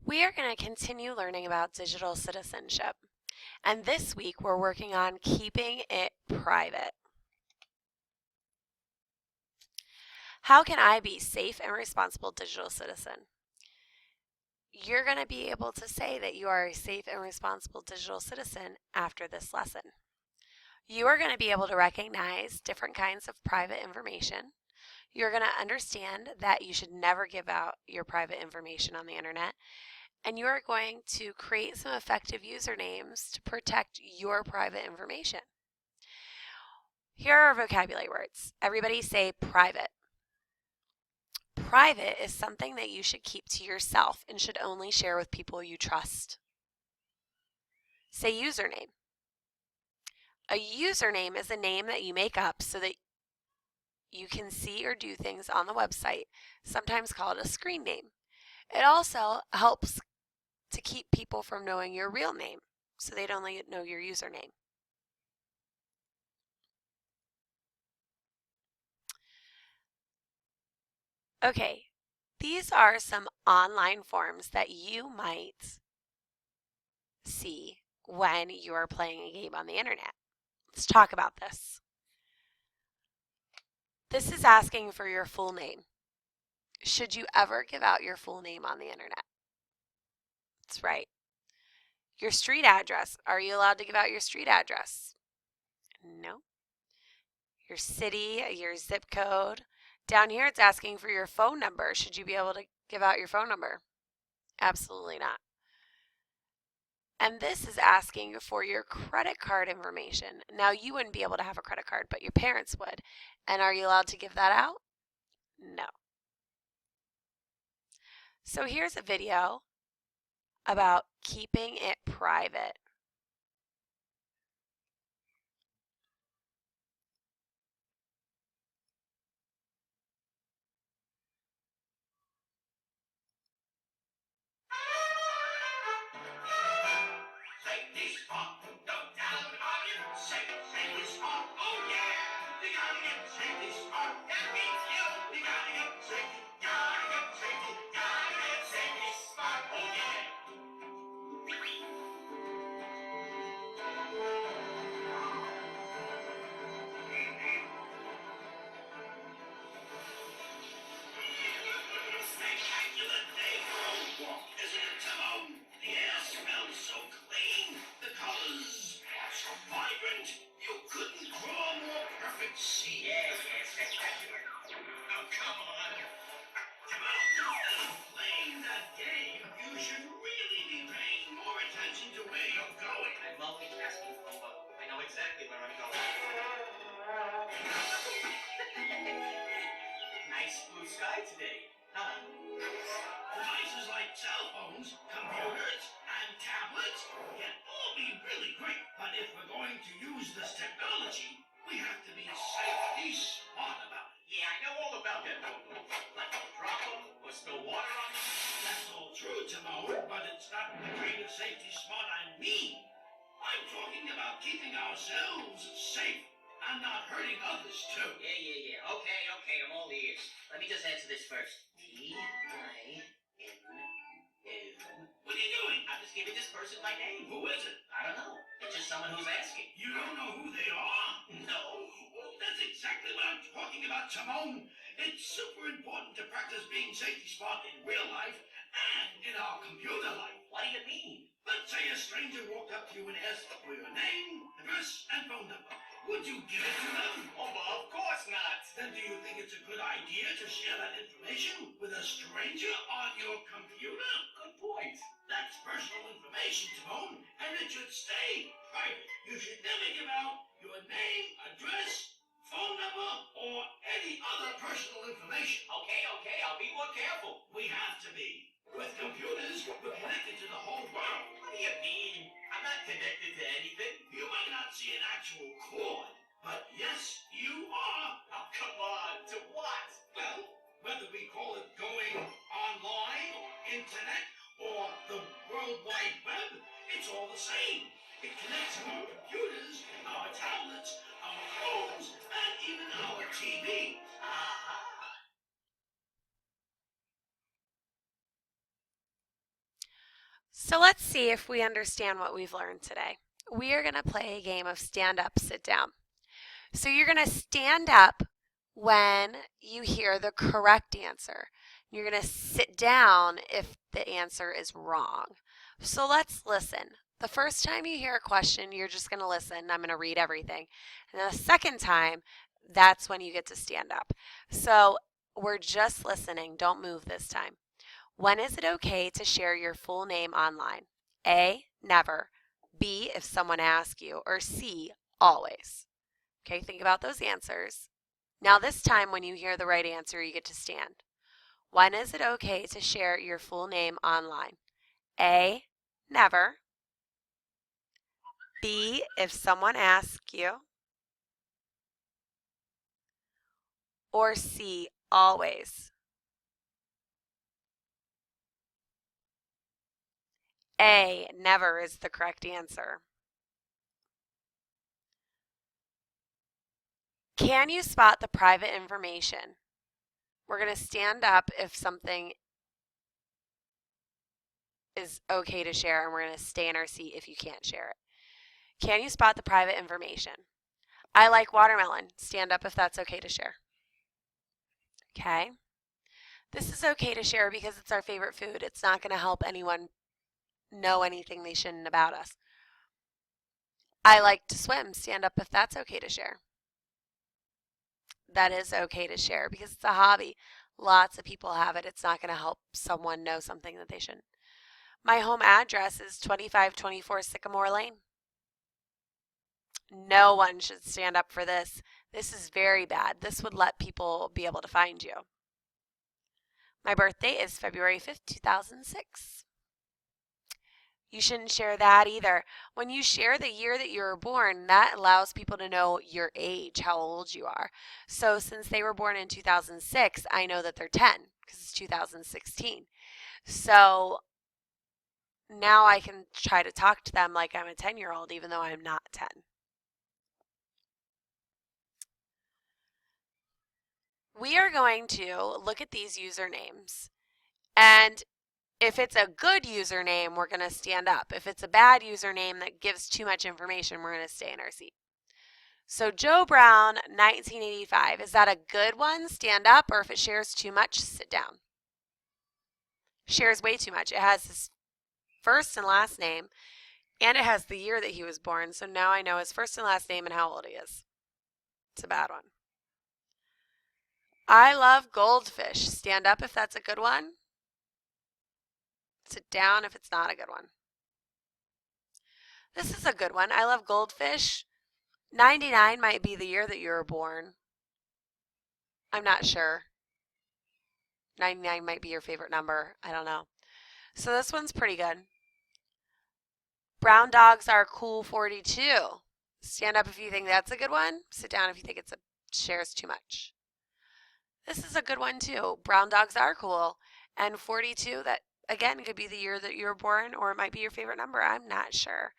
We are going to continue learning about digital citizenship, and this week we're working on keeping it private. How can I be safe and responsible digital citizen? You're going to be able to say that you are a safe and responsible digital citizen after this lesson. You are going to be able to recognize different kinds of private information. You're going to understand that you should never give out your private information on the internet. And you are going to create some effective usernames to protect your private information. Here are our vocabulary words. Everybody say private. Private is something that you should keep to yourself and should only share with people you trust. Say username. A username is a name that you make up so that you can see or do things on the website, sometimes called a screen name. It also helps to keep people from knowing your real name, so they'd only know your username. Okay, these are some online forms that you might see when you are playing a game on the internet. Let's talk about this. This is asking for your full name. Should you ever give out your full name on the internet? That's right. Your street address. Are you allowed to give out your street address? No. Your city, your zip code. Down here it's asking for your phone number. Should you be able to give out your phone number? Absolutely not. And this is asking for your credit card information. Now you wouldn't be able to have a credit card, but your parents would. And are you allowed to give that out? No. So here's a video about keeping it private. Safety spot, no doubt about it. Safety spot, oh yeah. You gotta get safety spot. That means you gotta get safety, gotta get safety spot, oh yeah. Spectacular day for a walk, isn't it, Timon? The air smells so clean, the colors are so vibrant. You couldn't draw a more perfect scene. Yeah, spectacular. Oh, come on. Timon, instead of playing that game, you should really be paying more attention to where you're going. I'm multitasking, Columbo. I know exactly where I'm going. Nice blue sky today, huh? Devices like cell phones, computers, and tablets can all be really great, but if we're going to use this technology, we have to be safety smart about it. Yeah, I know all about that, Columbo. Like drop them or spill water on them. That's all true, Timon, but it's not the kind of safety smart I mean. I'm talking about keeping ourselves safe and not hurting others, too. Yeah. Okay, I'm all ears. Let me just answer this first. T-I-N-O. What are you doing? I'm just giving this person my name. Who is it? I don't know. It's just someone who's asking. You don't know who they are? No. Well, that's exactly what I'm talking about, Timon. It's super important to practice being safety smart in real life and in our computer life. What do you mean? Let's say a stranger walked up to you and asked for your name, address, and phone number. Would you give it to them? Oh, well, of course not. Then do you think it's a good idea to share that information with a stranger on your computer? Good point. That's personal information, Timon, and it should stay private. You should never give out your name, address, phone number, or any other personal information. Okay, I'll be more careful. We have to be. With computers, we're connected to the whole world. What do you mean? I'm not connected to anything. You might not see an actual cord, but yes, you are. Oh, come on. To what? Well, whether we call it going online, internet, or the World Wide Web, it's all the same. It connects our computers, our tablets, our phones, and even our TV. Aha. So let's see if we understand what we've learned today. We are going to play a game of stand up, sit down. So you're going to stand up when you hear the correct answer. You're going to sit down if the answer is wrong. So let's listen. The first time you hear a question, you're just going to listen. I'm going to read everything. And then the second time, that's when you get to stand up. So we're just listening. Don't move this time. When is it okay to share your full name online? A, never. B, if someone asks you. Or C, always. Okay, think about those answers. Now this time when you hear the right answer, you get to stand. When is it okay to share your full name online? A, never. B, if someone asks you. Or C, always. A, never is the correct answer. Can you spot the private information? We're going to stand up if something is okay to share, and we're going to stay in our seat if you can't share it. Can you spot the private information? I like watermelon. Stand up if that's okay to share. Okay. This is okay to share because it's our favorite food. It's not going to help anyone know anything they shouldn't about us. I like to swim. Stand up if that's okay to share. That is okay to share because it's a hobby. Lots of people have it. It's not going to help someone know something that they shouldn't. My home address is 2524 Sycamore Lane. No one should stand up for this. This is very bad. This would let people be able to find you. My birthday is February 5th, 2006. You shouldn't share that either. When you share the year that you were born, that allows people to know your age, how old you are. So since they were born in 2006, I know that they're 10 because it's 2016. So now I can try to talk to them like I'm a 10-year-old even though I'm not 10. We are going to look at these usernames, and if it's a good username, we're going to stand up. If it's a bad username that gives too much information, we're going to stay in our seat. So Joe Brown, 1985, is that a good one? Stand up, or if it shares too much, sit down. Shares way too much. It has his first and last name, and it has the year that he was born, so now I know his first and last name and how old he is. It's a bad one. I love goldfish. Stand up if that's a good one. Sit down if it's not a good one. This is a good one. I love goldfish. 99 might be the year that you were born. I'm not sure. 99 might be your favorite number. I don't know. So this one's pretty good. Brown dogs are cool 42. Stand up if you think that's a good one. Sit down if you think it shares too much. This is a good one too. Brown dogs are cool. And 42, that again could be the year that you were born, or it might be your favorite number. I'm not sure.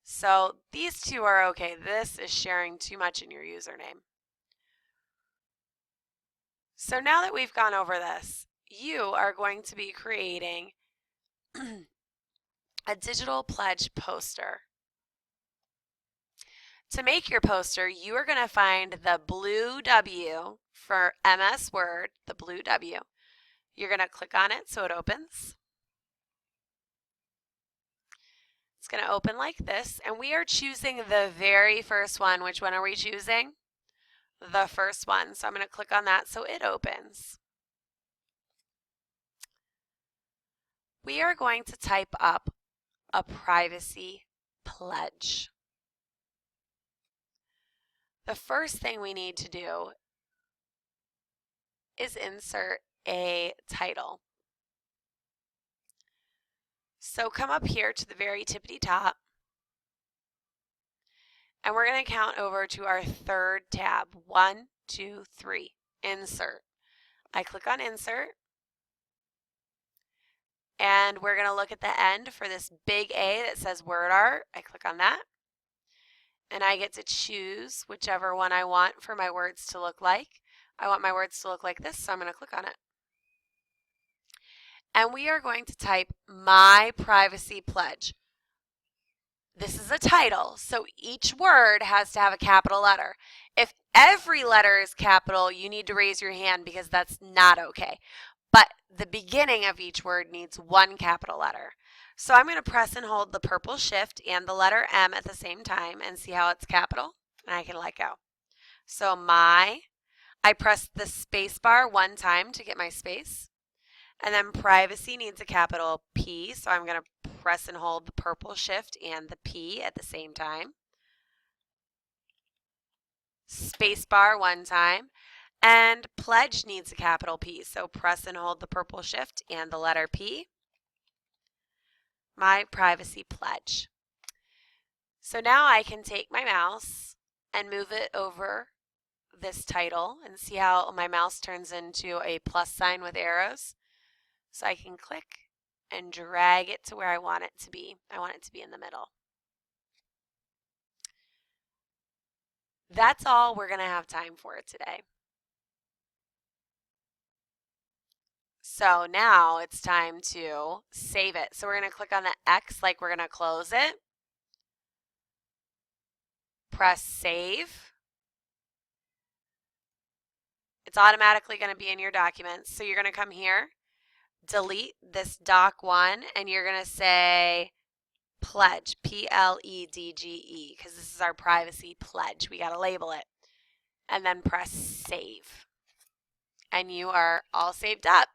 So these two are okay. This is sharing too much in your username. So now that we've gone over this, you are going to be creating a digital pledge poster. To make your poster, you are going to find the blue W for MS Word, the blue W. You're going to click on it so it opens. It's going to open like this, and we are choosing the very first one. Which one are we choosing? The first one. So I'm going to click on that so it opens. We are going to type up a privacy pledge. The first thing we need to do is insert a title. So come up here to the very tippity top, and we're going to count over to our third tab. 1, 2, 3. Insert. I click on insert, and we're going to look at the end for this big A that says word art. I click on that, and I get to choose whichever one I want for my words to look like. I want my words to look like this, so I'm going to click on it. and we are going to type My Privacy Pledge. This is a title, so each word has to have a capital letter. If every letter is capital, you need to raise your hand because that's not okay. But the beginning of each word needs one capital letter. So I'm going to press and hold the purple shift and the letter M at the same time and see how it's capital, and I can let go. So I press the space bar one time to get my space. And then privacy needs a capital P, so I'm going to press and hold the purple shift and the P at the same time. Space bar one time. And pledge needs a capital P, so press and hold the purple shift and the letter P. My Privacy Pledge. So now I can take my mouse and move it over this title and see how my mouse turns into a plus sign with arrows. So I can click and drag it to where I want it to be. I want it to be in the middle. That's all we're going to have time for today. So now it's time to save it. So we're going to click on the X like we're going to close it. Press save. It's automatically going to be in your documents. So you're going to come here, delete this doc1, and you're going to say pledge, P-L-E-D-G-E, because this is our privacy pledge. We got to label it. And then press save. And you are all saved up.